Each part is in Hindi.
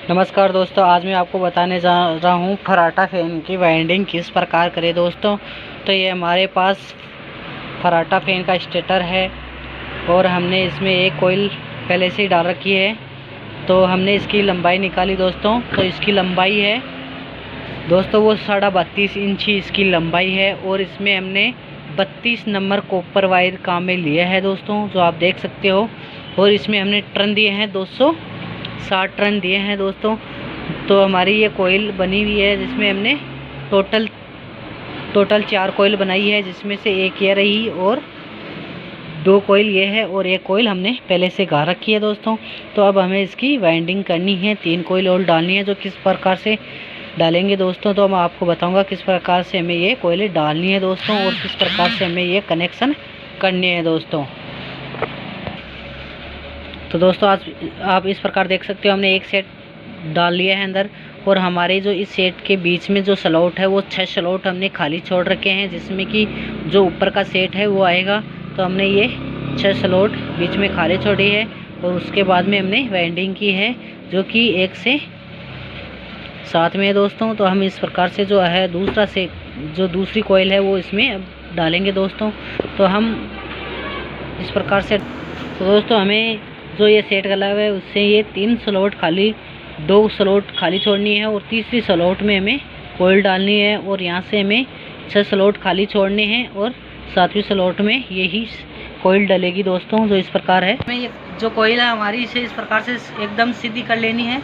नमस्कार दोस्तों, आज मैं आपको बताने जा रहा हूँ फर्राटा फैन की वाइंडिंग किस प्रकार करें दोस्तों। तो ये हमारे पास फर्राटा फैन का स्टेटर है और हमने इसमें एक कोयल पहले से ही डाल रखी है। तो हमने इसकी लंबाई निकाली दोस्तों। तो इसकी लंबाई है दोस्तों वो 32.5 इंची इसकी लंबाई है और इसमें हमने 32 नंबर कॉपर वायर काम में लिए है दोस्तों, जो आप देख सकते हो। और इसमें हमने टर्न दिए हैं 260 टर्न दिए हैं दोस्तों। तो हमारी ये कोयल बनी हुई है जिसमें हमने टोटल 4 कोयल बनाई है, जिसमें से एक ये रही और 2 कोयल ये है और एक कोयल हमने पहले से गा रखी है दोस्तों। तो अब हमें इसकी वाइंडिंग करनी है, 3 कोयल और डालनी है। जो किस प्रकार से डालेंगे दोस्तों, तो मैं आपको बताऊंगा किस प्रकार से हमें ये कोयलें डालनी है दोस्तों और किस प्रकार से हमें ये कनेक्शन करने हैं दोस्तों। तो दोस्तों आज आप इस प्रकार देख सकते हो, हमने एक सेट डाल लिया है अंदर और हमारे जो इस सेट के बीच में जो स्लॉट है वो 6 स्लॉट हमने खाली छोड़ रखे हैं, जिसमें कि जो ऊपर का सेट है वो आएगा। तो हमने ये 6 स्लॉट बीच में खाली छोड़ी है और उसके बाद में हमने वाइंडिंग की है जो कि 1 से 7 में है दोस्तों। तो हम इस प्रकार से जो है दूसरी कोयल है वो इसमें अब डालेंगे दोस्तों। तो हम इस प्रकार से दोस्तों हमें जो ये सेट गला हुआ है उससे ये 3 स्लॉट खाली 2 स्लॉट खाली छोड़नी है और तीसरी स्लॉट में हमें कोयल डालनी है और यहाँ से हमें 6 स्लॉट खाली छोड़ने हैं और 7वीं स्लॉट में यही कोयल डलेगी दोस्तों, जो इस प्रकार है। हमें ये जो कोयल है हमारी इसे इस प्रकार से एकदम सीधी कर लेनी है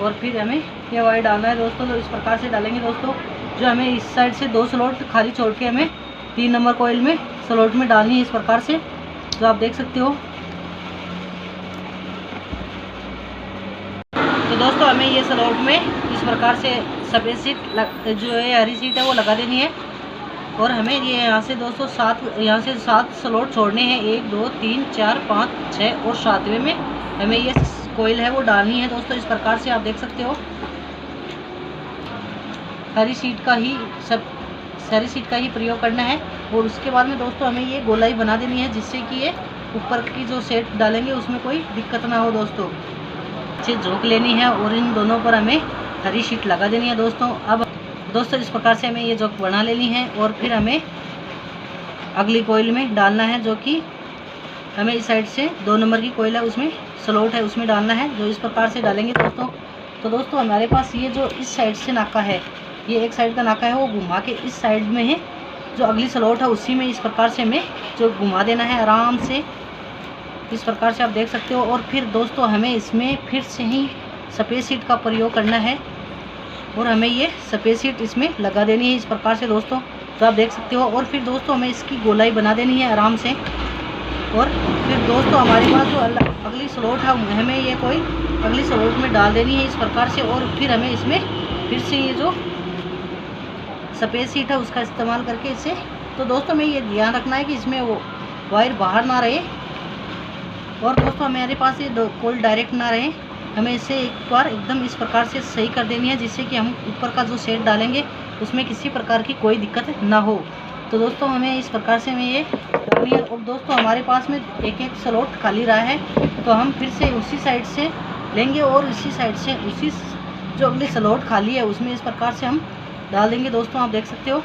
और फिर हमें ये वायर डालना है दोस्तों। तो इस प्रकार से डालेंगे दोस्तों। जो हमें इस साइड से 2 स्लॉट खाली छोड़ के हमें 3 नंबर कोयल में स्लॉट में डालनी है इस प्रकार से, जो आप देख सकते हो। तो दोस्तों हमें ये स्लॉट में इस प्रकार से सफ़ेद सीट जो है हरी सीट है वो लगा देनी है और हमें ये यहाँ से दोस्तों 7 स्लॉट छोड़ने हैं। 1 2 3 4 5 6 और 7वें में हमें ये कोयल है वो डालनी है दोस्तों। इस प्रकार से आप देख सकते हो, हरी सीट का ही प्रयोग करना है। और उसके बाद में दोस्तों हमें ये गोलाई बना देनी है, जिससे कि ये ऊपर की जो सेट डालेंगे उसमें कोई दिक्कत ना हो दोस्तों। अच्छी झोंक लेनी है और इन दोनों पर हमें हरी शीट लगा देनी है दोस्तों। अब दोस्तों इस प्रकार से हमें ये झोंक बना लेनी है और फिर हमें अगली कोयल में डालना है, जो कि हमें इस साइड से 2 नंबर की कोयल है उसमें स्लॉट है उसमें डालना है, जो इस प्रकार से डालेंगे दोस्तों। तो दोस्तों हमारे पास ये जो इस साइड से नाका है, ये एक साइड का नाका है वो घुमा के इस साइड में है, जो अगली स्लॉट है उसी में इस प्रकार से हमें जो घुमा देना है आराम से, इस प्रकार से आप देख सकते हो। और फिर दोस्तों हमें इसमें फिर से ही सफ़ेद सीट का प्रयोग करना है और हमें ये सफ़ेद सीट इसमें लगा देनी है इस प्रकार से दोस्तों, तो आप देख सकते हो। और फिर दोस्तों हमें इसकी गोलाई बना देनी है आराम से। और फिर दोस्तों हमारे पास जो अगली स्लॉट है हमें ये कोई अगली स्लॉट में डाल देनी है इस प्रकार से। और फिर हमें इसमें फिर से ये जो सफ़ेद सीट है उसका इस्तेमाल करके इसे, तो दोस्तों हमें ये ध्यान रखना है कि इसमें वो वायर बाहर ना रहे और दोस्तों हमारे पास ये कोयल डायरेक्ट ना रहे। हमें इसे एक बार एकदम इस प्रकार से सही कर देनी है, जिससे कि हम ऊपर का जो सेट डालेंगे उसमें किसी प्रकार की कोई दिक्कत ना हो। तो दोस्तों हमें इस प्रकार से हमें ये करनी है। और दोस्तों हमारे पास में एक स्लॉट खाली रहा है, तो हम फिर से उसी साइड से लेंगे और इसी साइड से उसी जो अगली स्लॉट खाली है उसमें इस प्रकार से हम डाल देंगे दोस्तों, आप देख सकते हो।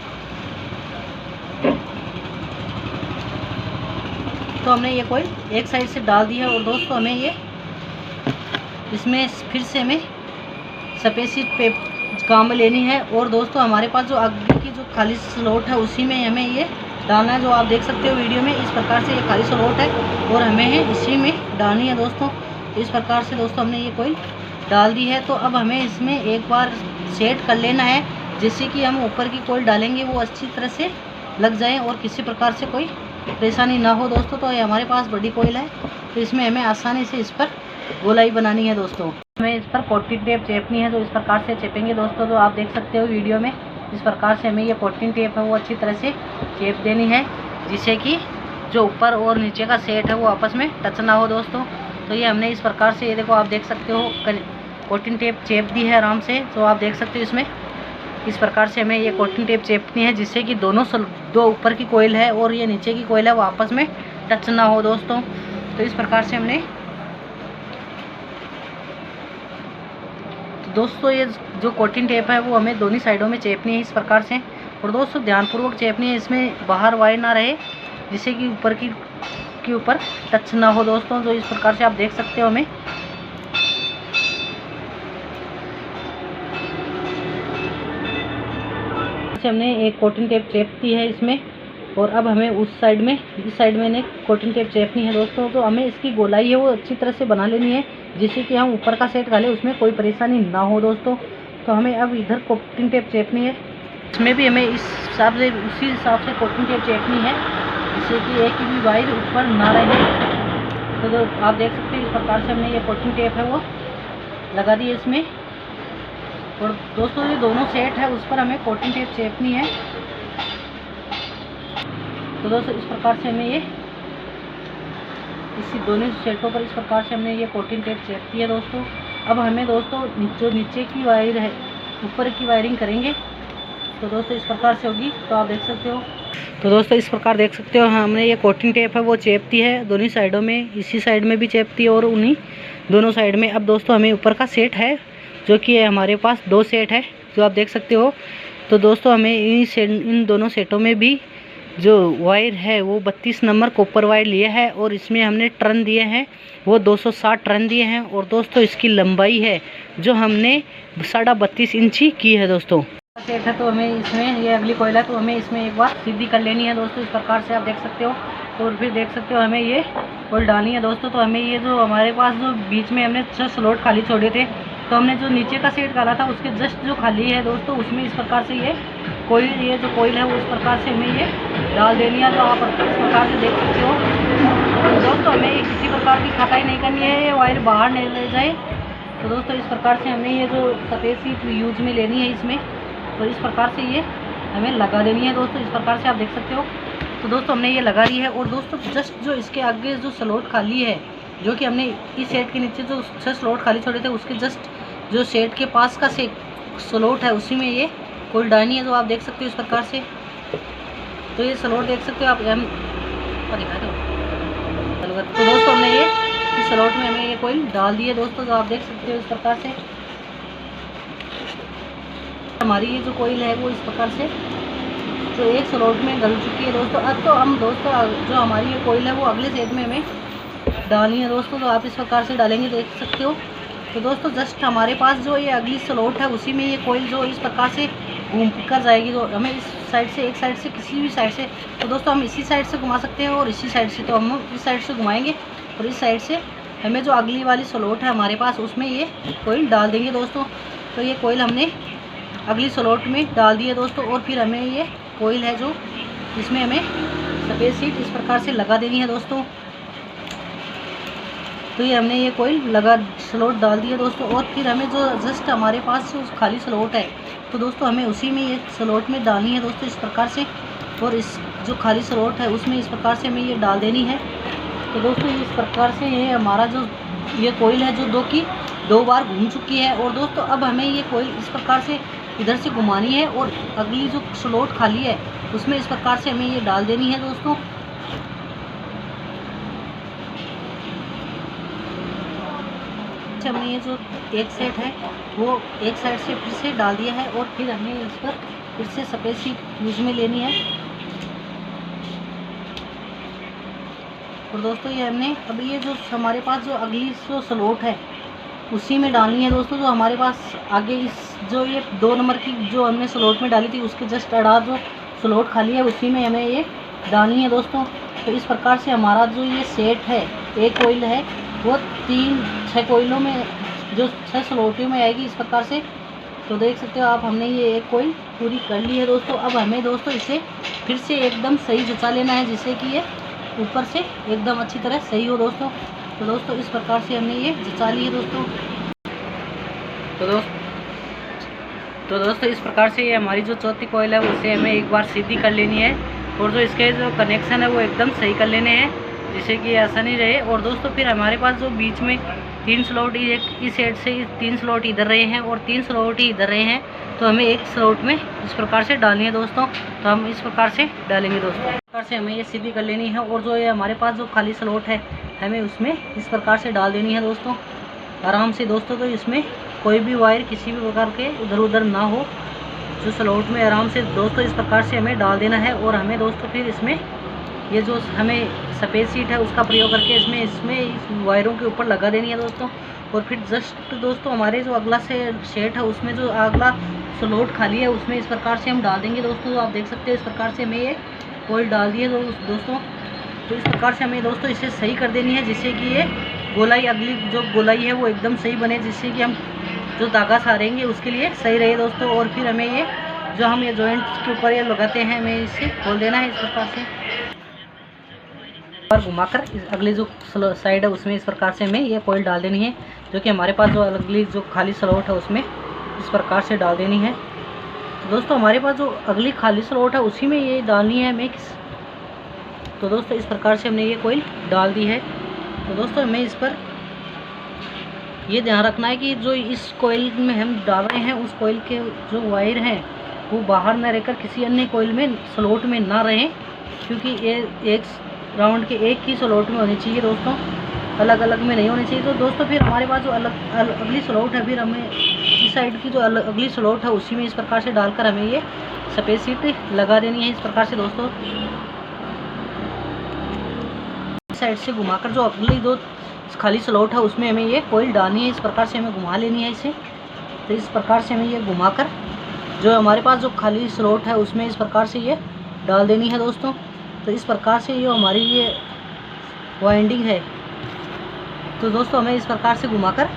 तो हमने ये कोयल एक साइड से डाल दी है और दोस्तों हमें ये इसमें फिर से हमें सफ़ेद सीट पे काम में लेनी है। और दोस्तों हमारे पास जो आगे की जो खाली स्लॉट है उसी में हमें ये डालना है, जो आप देख सकते हो वीडियो में। इस प्रकार से ये खाली स्लॉट है और हमें इसी में डालनी है दोस्तों। इस प्रकार से दोस्तों हमने ये कोयल डाल दी है। तो अब हमें इसमें एक बार सेट कर लेना है, जिससे कि हम ऊपर की कोयल डालेंगे वो अच्छी तरह से लग जाए और किसी प्रकार से कोई परेशानी ना हो दोस्तों। तो ये हमारे पास बड़ी कोयल है, तो इसमें हमें आसानी से इस पर गोलाई बनानी है दोस्तों। हमें इस पर कोटिंग टेप चेपनी है, तो इस प्रकार से चेपेंगे दोस्तों, जो आप देख सकते हो वीडियो में। इस प्रकार से हमें ये कोटिंग टेप है वो अच्छी तरह से चेप देनी है, जिससे कि जो ऊपर और नीचे का सेट है वो आपस में टच ना हो दोस्तों। तो ये हमने इस प्रकार से, ये देखो आप देख सकते हो, कोटिंग टेप चेप दी है आराम से, तो आप देख सकते हो इसमें इस प्रकार से हमें ये कोटिंग टेप चेपनी है, जिससे कि दो ऊपर की कोयल है और ये नीचे की कोयल है वो आपस में टच ना हो दोस्तों। तो इस प्रकार से हमने दोस्तों ये जो कोटिंग टेप है वो हमें दोनों साइडों में चेपनी है इस प्रकार से। और दोस्तों ध्यानपूर्वक चेपनी है, इसमें बाहर वायर ना रहे जिससे कि ऊपर के ऊपर टच ना हो दोस्तों। तो इस प्रकार से आप देख सकते हो हमें हमने एक कोटिंग टेप चेप दी है इसमें। और अब हमें उस साइड में, इस साइड में कोटिंग टेप चेपनी है दोस्तों। तो हमें इसकी गोलाई है वो अच्छी तरह से बना लेनी है जिससे कि हम ऊपर का सेट डालें उसमें कोई परेशानी ना हो दोस्तों। तो हमें अब इधर कोटिंग टेप चेपनी है, इसमें भी हमें इस हिसाब से, उसी हिसाब से कोटिंग टेप चेपनी है जिससे कि एक भी वायर ऊपर ना रहे। तो आप देख सकते हैं इस प्रकार से हमने ये कोटिंग टेप है वो लगा दी है इसमें। और दोस्तों ये दोनों सेट है उस पर हमें कोटिंग टेप चेपनी है। तो दोस्तों इस प्रकार से हमें ये इसी दोनों सेटों पर इस प्रकार से हमने ये कोटिंग टेप चेप की है दोस्तों। अब हमें दोस्तों जो नीचे की वायर है ऊपर की वायरिंग करेंगे। तो दोस्तों इस प्रकार से होगी, तो आप देख सकते हो। तो दोस्तों इस प्रकार देख सकते हो हमने ये कोटिंग टेप है वो चेपती है दोनों साइडों में, इसी साइड में भी चेपती है और उन्हीं दोनों साइड में। अब दोस्तों हमें ऊपर का सेट है जो कि हमारे पास 2 सेट है जो आप देख सकते हो। तो दोस्तों हमें इन दोनों सेटों में भी जो वायर है वो 32 नंबर कॉपर वायर लिए है और इसमें हमने टर्न दिए हैं वो 260 टर्न दिए हैं। और दोस्तों इसकी लंबाई है जो हमने 32.5 इंची की है दोस्तों। सेट है तो हमें इसमें ये अगली कोयला तो हमें इसमें एक बार सीधी कर लेनी है दोस्तों। इस प्रकार से आप देख सकते हो। और फिर देख सकते हो हमें ये कोयल डालनी है दोस्तों। तो हमें ये जो हमारे पास जो बीच में हमने 6 स्लॉट खाली छोड़े थे, तो हमने जो नीचे का सेट डाला था उसके जस्ट जो खाली है दोस्तों उसमें इस प्रकार से ये जो कोयल है वो इस प्रकार से हमें ये डाल देनी है। तो आप इस प्रकार से देख सकते हो। तो दोस्तों हमें किसी प्रकार की खटाई नहीं करनी है, ये वायर बाहर नहीं ले जाए। तो दोस्तों इस प्रकार से हमें ये जो सफ़ेद सीट यूज में लेनी है इसमें, तो इस प्रकार से ये हमें लगा देनी है दोस्तों। इस प्रकार से आप देख सकते हो। तो दोस्तों हमने ये लगा दी है। और दोस्तों जस्ट जो इसके आगे जो स्लॉट खाली है जो कि हमने इस सेट के नीचे जो 6 स्लॉट खाली छोड़े थे उसके जस्ट जो सेट के पास का स्लॉट है उसी में ये कोयल डालनी है। तो आप देख सकते हो इस प्रकार से। तो ये स्लॉट देख सकते हो आप, हम दिखा दो। तो दोस्तों हमने ये इस स्लॉट में हमें ये कोयल डाल दी है दोस्तों। तो आप देख सकते हो इस प्रकार से हमारी ये जो कोयल है वो इस प्रकार से जो एक स्लॉट में डल चुकी है दोस्तों। अब तो हम दोस्तों जो हमारी ये कोयल है वो अगले सेट में हमें डालनी है दोस्तों। तो आप इस प्रकार से डालेंगे, देख सकते हो। तो दोस्तों जस्ट हमारे पास जो ये अगली स्लॉट है उसी में ये कोयल जो इस प्रकार से घूम कर जाएगी। तो हमें इस साइड से, एक साइड से, किसी भी साइड से, तो दोस्तों हम इसी साइड से घुमा सकते हैं और इसी साइड से। तो हम इस साइड से घुमाएंगे और इस साइड से हमें जो अगली वाली स्लॉट है हमारे पास उसमें ये कोयल डाल देंगे दोस्तों। तो ये कोयल हमने अगली स्लॉट में डाल दी है दोस्तों। और फिर हमें ये कोयल है जो इसमें हमें सफ़ेद सीट इस प्रकार से लगा देनी है दोस्तों। तो ये हमने ये कोयल लगा स्लॉट डाल दिया दोस्तों। और फिर हमें जो जस्ट हमारे पास जो खाली स्लॉट है तो दोस्तों हमें उसी में ये स्लॉट में डालनी है दोस्तों इस प्रकार से। और इस जो खाली स्लॉट है उसमें इस प्रकार से हमें ये डाल देनी है। तो दोस्तों इस प्रकार से ये हमारा जो ये कोयल है जो 2 बार घूम चुकी है। और दोस्तों अब हमें ये कोयल इस प्रकार से इधर से घुमानी है और अगली जो स्लॉट खाली है उसमें इस प्रकार से हमें ये डाल देनी है दोस्तों। हमने ये जो एक सेट है वो एक साइड से फिर से डाल दिया है। और फिर हमें इस पर फिर से सफ़ेद सीट यूज में लेनी है। और दोस्तों ये हमने अभी ये जो हमारे पास जो अगली जो स्लॉट है उसी में डालनी है दोस्तों। जो हमारे पास आगे इस जो ये 2 नंबर की जो हमने स्लॉट में डाली थी उसके जस्ट अड़ा जो स्लॉट खाली है उसी में हमें ये डालनी है दोस्तों। तो इस प्रकार से हमारा जो ये सेट है एक कोयल है वो 6 कोयलों में जो 6 स्लॉटों में आएगी इस प्रकार से। तो देख सकते हो आप हमने ये एक कोयल पूरी कर ली है दोस्तों। अब हमें दोस्तों इसे फिर से एकदम सही जचा लेना है जिससे कि ये ऊपर से एकदम अच्छी तरह सही हो दोस्तों। तो दोस्तों इस प्रकार से हमने ये जचा ली है दोस्तों। तो दोस्तों इस प्रकार से ये हमारी जो चौथी कोयल है उसे हमें एक बार सीधी कर लेनी है। और जो इसके जो कनेक्शन है वो एकदम सही कर लेने हैं जिससे कि आसानी रहे। और दोस्तों फिर हमारे पास जो बीच में 3 स्लॉट इस साइड से 3 स्लॉट इधर रहे हैं और 3 स्लॉट ही इधर रहे हैं। तो हमें एक स्लॉट में इस प्रकार से डालनी है दोस्तों। तो हम इस प्रकार से डालेंगे दोस्तों। इस प्रकार से हमें ये सीधी कर लेनी है। और जो ये हमारे पास जो खाली स्लॉट है हमें उसमें इस प्रकार से डाल देनी है दोस्तों आराम से दोस्तों। तो इसमें कोई भी वायर किसी भी प्रकार के इधर उधर ना हो, जो स्लॉट में आराम से दोस्तों इस प्रकार से हमें डाल देना है। और हमें दोस्तों फिर इसमें ये जो हमें सफ़ेद सीट है उसका प्रयोग करके इसमें इस वायरों के ऊपर लगा देनी है दोस्तों। और फिर जस्ट दोस्तों हमारे जो अगला सेट है उसमें जो अगला स्लॉट खाली है उसमें इस प्रकार से हम डाल देंगे दोस्तों। तो आप देख सकते हैं इस प्रकार से हमें ये कोयल डाल दिए दोस्तों। तो इस प्रकार से हमें दोस्तों इसे सही कर देनी है, जिससे कि ये गोलाई अगली जो गोलाई है वो एकदम सही बने, जिससे कि हम जो धागा सारेंगे उसके लिए सही रहे दोस्तों। और फिर हमें ये जो हम ये जॉइंट के ऊपर ये लगाते हैं हमें इसे खोल देना है इस प्रकार से और घुमाकर अगली जो साइड है उसमें इस प्रकार से हमें ये कोयल डाल देनी है, जो कि हमारे पास जो अगली जो खाली स्लॉट है उसमें इस प्रकार से डाल देनी है। तो दोस्तों हमारे पास जो अगली खाली स्लॉट है उसी में ये डालनी है हमें। तो दोस्तों इस प्रकार से हमने ये कोयल डाल दी है। तो दोस्तों हमें इस पर ये ध्यान रखना है कि जो इस कोयल में हम डाल रहे हैं उस कोयल के जो वायर हैं वो बाहर न रहकर किसी अन्य कोयल में स्लॉट में ना रहें, क्योंकि ये एक राउंड के एक ही स्लॉट में होनी चाहिए दोस्तों, अलग अलग में नहीं होनी चाहिए। तो दोस्तों फिर हमारे पास जो अगली स्लॉट है फिर हमें इस साइड की जो अगली स्लॉट है उसी में इस प्रकार से डालकर हमें ये सफ़ेद सीट लगा देनी है इस प्रकार से दोस्तों। इस साइड से घुमाकर जो अगली दो खाली स्लॉट है उसमें हमें ये कोयल डालनी है, इस प्रकार से हमें घुमा लेनी है इसे। तो इस प्रकार से हमें ये घुमाकर जो हमारे पास जो खाली स्लॉट है उसमें इस प्रकार से ये डाल देनी है दोस्तों। तो इस प्रकार से ये हमारी ये वाइंडिंग है। तो दोस्तों हमें इस प्रकार से घुमाकर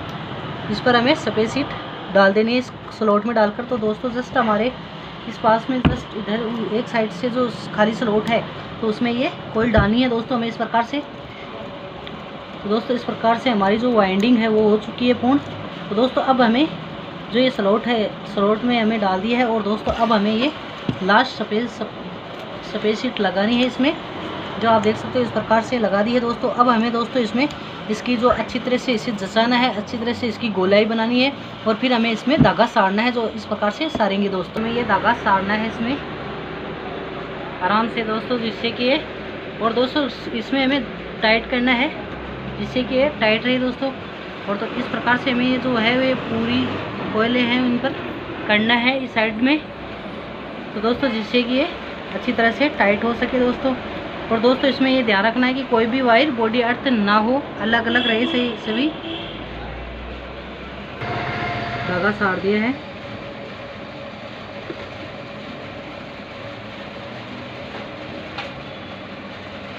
इस पर हमें सफ़ेद सीट डाल देनी है इस स्लॉट में डालकर। तो दोस्तों जस्ट हमारे इस पास में जस्ट इधर एक साइड से जो खाली स्लॉट है तो उसमें ये कोयल डालनी है दोस्तों हमें इस प्रकार से। तो दोस्तों इस प्रकार से हमारी जो वाइंडिंग है वो हो चुकी है पूर्ण। तो दोस्तों अब हमें जो ये स्लॉट है स्लॉट में हमें डाल दिया है और दोस्तों अब हमें ये लास्ट सफ़ेद सीट लगानी है इसमें, जो आप देख सकते हो इस प्रकार से लगा दी है दोस्तों। अब हमें दोस्तों इसमें इसकी जो अच्छी तरह से इसे जचाना है, अच्छी तरह से इसकी गोलाई बनानी है और फिर हमें इसमें धागा साड़ना है, जो इस प्रकार से सारेंगे दोस्तों। हमें ये धागा साड़ना है इसमें आराम से दोस्तों, जिससे कि ये और दोस्तों इसमें हमें टाइट करना है जिससे कि ये टाइट रहे दोस्तों। और तो इस प्रकार से हमें ये जो है वे पूरी कोयले हैं उन पर करना है इस साइड में। तो दोस्तों जिससे कि ये अच्छी तरह से टाइट हो सके दोस्तों। और दोस्तों इसमें ये ध्यान रखना है कि कोई भी वायर बॉडी अर्थ ना हो, अलग अलग रहे सभी। धागा साड़ दिया है।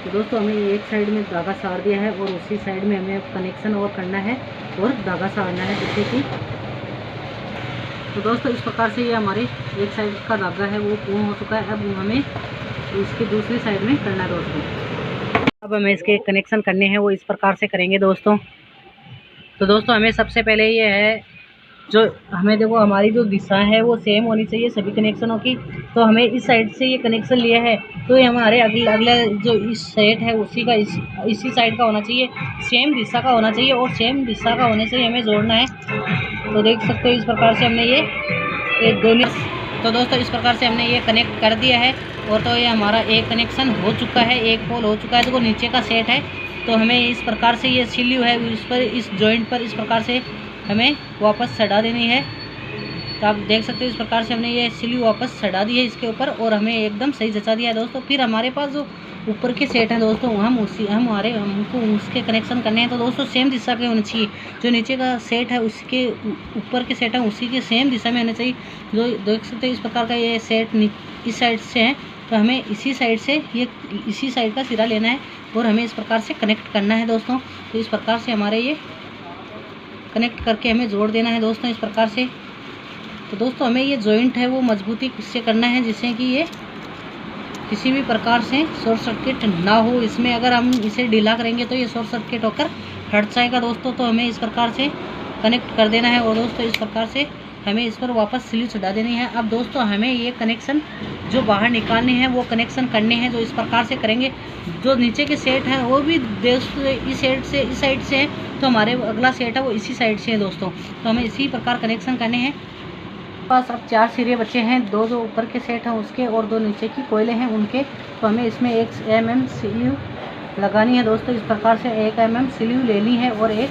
तो दोस्तों हमें एक साइड में धागा साड़ दिया है और उसी साइड में हमें कनेक्शन और करना है और धागा साड़ना है जिससे कि। तो दोस्तों इस प्रकार से ये हमारे एक साइड का धागा है वो पूर्ण हो चुका है। अब हमें इसकी दूसरी साइड में करना है दोस्तों। अब हमें इसके कनेक्शन करने हैं वो इस प्रकार से करेंगे दोस्तों। तो दोस्तों हमें सबसे पहले ये है जो हमें देखो हमारी जो दिशा है वो सेम होनी चाहिए सभी कनेक्शनों की। तो हमें इस साइड से ये कनेक्शन लिया है तो ये हमारे अगला जो इस सेट है उसी का इसी साइड का होना चाहिए, सेम दिशा का होना चाहिए और सेम दिशा का होने से हमें जोड़ना है। तो देख सकते हो इस प्रकार से हमने ये दोनों। तो दोस्तों इस प्रकार से हमने ये कनेक्ट कर दिया है और तो ये हमारा एक कनेक्शन हो चुका है, एक पोल हो चुका है। तो वो नीचे का सेट है तो हमें इस प्रकार से ये सिल्यू है इस पर इस जॉइंट पर इस प्रकार से हमें वापस चढ़ा देनी है। तो आप देख सकते हो इस प्रकार से हमने ये सिल्यू वापस चढ़ा दी है इसके ऊपर और हमें एकदम सही जचा दिया है दोस्तों। फिर हमारे पास जो ऊपर के सेट हैं दोस्तों हमको उसके कनेक्शन करने हैं। तो दोस्तों सेम दिशा के होने चाहिए, जो नीचे का सेट है उसके ऊपर के सेट है उसी के सेम दिशा में होने चाहिए। जो देख सकते हो इस प्रकार का ये सेट इस साइड से है तो हमें इसी साइड से ये इसी साइड का सिरा लेना है और हमें इस प्रकार से कनेक्ट करना है दोस्तों। तो इस प्रकार से हमारे ये कनेक्ट करके हमें जोड़ देना है दोस्तों इस प्रकार से। तो दोस्तों हमें ये जॉइंट है वो मजबूती से करना है जिससे कि ये किसी भी प्रकार से शॉर्ट सर्किट ना हो इसमें। अगर हम इसे ढीला करेंगे तो ये शॉर्ट सर्किट होकर हट जाएगा दोस्तों। तो हमें इस प्रकार से कनेक्ट कर देना है और दोस्तों इस प्रकार से हमें इस पर वापस सिल्यू चढ़ा देनी है। अब दोस्तों हमें ये कनेक्शन जो बाहर निकालने हैं वो कनेक्शन करने हैं, जो इस प्रकार से करेंगे। जो नीचे के सेट हैं वो भी दोस्तों इस साइड से है तो हमारे अगला सेट है वो इसी साइड से है दोस्तों। तो हमें इसी प्रकार कनेक्शन करने हैं। पास अब 4 सिरे बचे हैं, 2 जो ऊपर के सेट हैं उसके और 2 नीचे की कोयले हैं उनके। तो हमें इसमें 1 mm सिल्यू लगानी है दोस्तों। इस प्रकार से 1 mm सिल्यू लेनी है और एक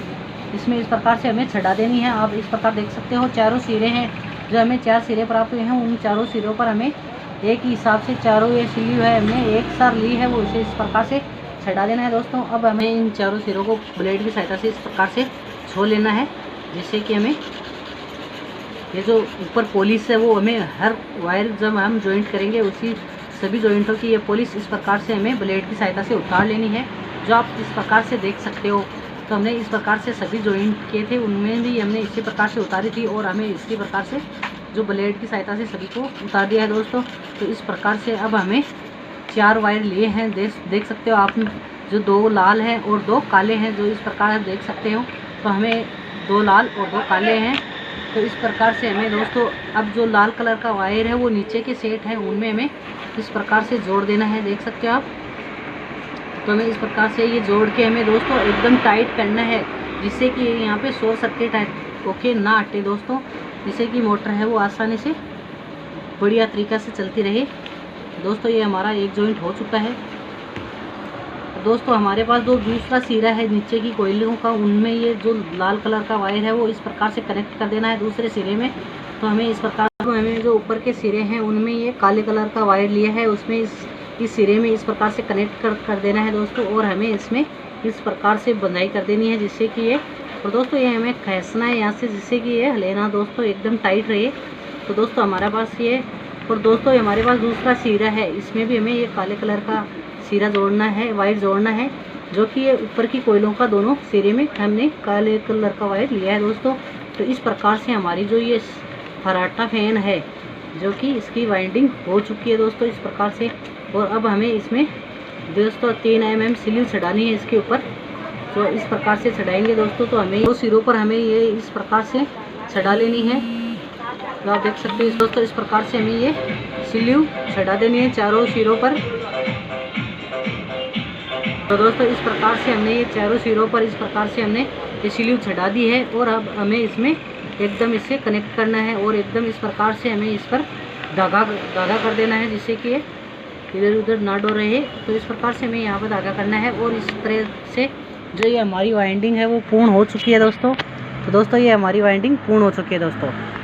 इसमें इस प्रकार से हमें छड़ा देनी है। आप इस प्रकार देख सकते हो चारों सिरे हैं, जो हमें 4 सिरे प्राप्त हुए हैं, उन चारों सिरों पर हमें एक ही हिसाब से चारों ये सिली है हमने एक साथ ली है, वो इसे इस प्रकार से छड़ा देना है दोस्तों। अब हमें इन चारों सिरों को ब्लेड की सहायता से इस प्रकार से छोड़ लेना है, जिससे कि हमें ये जो ऊपर पॉलिश है वो हमें हर वायर जब हम जॉइंट करेंगे उसी सभी जॉइंटों की ये पॉलिश इस प्रकार से हमें ब्लेड की सहायता से उतार लेनी है, जो आप इस प्रकार से देख सकते हो। तो हमने इस प्रकार से सभी जॉइंट किए थे, उनमें भी हमने इसी प्रकार से उतारी थी और हमें इसी प्रकार से जो ब्लेड की सहायता से सभी को उतार दिया है दोस्तों। तो इस प्रकार से अब हमें 4 वायर लिए हैं, देख सकते हो आप, जो 2 लाल हैं और 2 काले हैं, जो इस प्रकार देख सकते हो। तो हमें 2 लाल और 2 काले हैं। तो इस प्रकार से हमें दोस्तों अब जो लाल कलर का वायर है वो नीचे के सेट हैं, उनमें हमें इस प्रकार से जोड़ देना है, देख सकते हो आप। तो हमें इस प्रकार से ये जोड़ के हमें दोस्तों एकदम टाइट करना है, जिससे कि यहाँ पे शॉर्ट सर्किट होके ना हटे दोस्तों, जिससे कि मोटर है वो आसानी से बढ़िया तरीक़ा से चलती रहे। दोस्तों ये हमारा एक जॉइंट हो चुका है। दोस्तों हमारे पास जो दूसरा सिरा है नीचे की कोयलों का, उनमें ये जो लाल कलर का वायर है वो इस प्रकार से कनेक्ट कर देना है दूसरे सिरे में। तो हमें इस प्रकार हमें जो ऊपर के सिरे हैं उनमें ये काले कलर का वायर लिया है, उसमें इस सिरे में इस प्रकार से कनेक्ट कर देना है दोस्तों, और हमें इसमें इस प्रकार से बंधाई कर देनी है, जिससे कि ये, और दोस्तों ये हमें खींचना है यहाँ से, जिससे कि ये लेना दोस्तों एकदम टाइट रहे। तो दोस्तों हमारे पास ये, और दोस्तों हमारे पास दूसरा सिरा है, इसमें भी हमें ये काले कलर का सिरा जोड़ना है, वायर जोड़ना है, जो कि ये ऊपर की कोयलों का दोनों सिरे में हमने काले कलर का वायर लिया है दोस्तों। तो इस प्रकार से हमारी जो ये फर्राटा फैन है, जो कि इसकी वाइंडिंग हो चुकी है दोस्तों इस प्रकार से। और अब हमें इसमें दोस्तों 3 mm स्लीव चढ़ानी है इसके ऊपर, तो इस प्रकार से चढ़ाएंगे दोस्तों। तो हमें 2 सिरों पर हमें ये इस प्रकार से चढ़ा लेनी है, तो आप देख सकते हैं दोस्तों इस प्रकार से हमें ये स्लीव चढ़ा देनी है चारों सिरों पर। तो दोस्तों इस प्रकार से हमने ये चारों सिरों पर इस प्रकार से हमने ये स्लीव चढ़ा दी है, और अब हमें इसमें एकदम इसे कनेक्ट करना है, और एकदम इस प्रकार से हमें इस पर धागा कर देना है, जिससे कि इधर उधर ना डो रहे। तो इस प्रकार से हमें यहाँ पर धागा करना है, और इस तरह से जो ये हमारी वाइंडिंग है वो पूर्ण हो चुकी है दोस्तों। तो दोस्तों ये हमारी वाइंडिंग पूर्ण हो चुकी है दोस्तों।